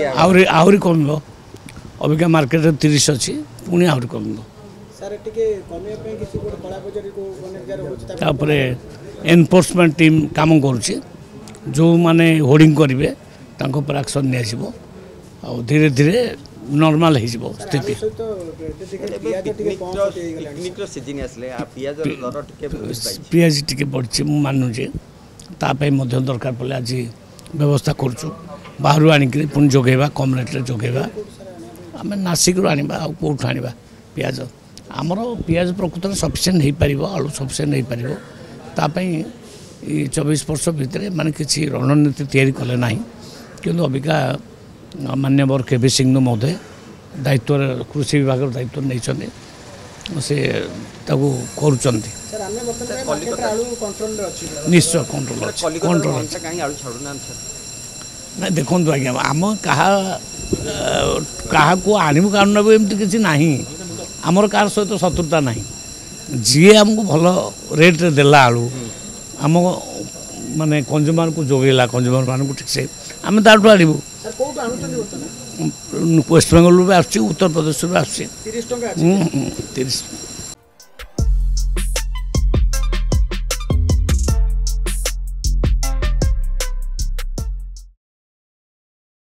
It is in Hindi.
आहरी कम अबिका मार्केट 30 अच्छी पुणी आहरी कम एनफोर्समेंट टीम काम करुच्ची जो माने होर्डिंग करेंगे पर एक्शन निया धीरे धीरे नॉर्मल हो स्थिति पियाज टी बढ़ी मानुचे दरकार पड़े आज व्यवस्था करुचु बाहर आणिक पुणी जोगेबा कम रेट्रे जोगेबा आम नासिक आनिबा आ कौटू आनिबा पियाज आमर पियाज प्रकृत में सफिसीयंट हो पार आलू सफिसीयंट हो पार तापाई 24 वर्ष भितर माने किसी रणनीति तैयारी कले ना किंतु अबिका मान्यवर केबी सिंह महोदय दायित्व कृषि विभाग दायित्व नहीं से कर निश्चय कंट्रोल ना देखो आज्ञा आम क्या आणवु काणु एमती किसी ना आमर कार सहित शत्रुता ना जी आमको भल रेट्रे देला आलू आम माने कंज्यूमर को जोगेला कंज्यूमर मान ठीक से आम ताठू आणवु वेस्ट बेंगल भी आसुच्ची उत्तर प्रदेश भी आसुच्ची 30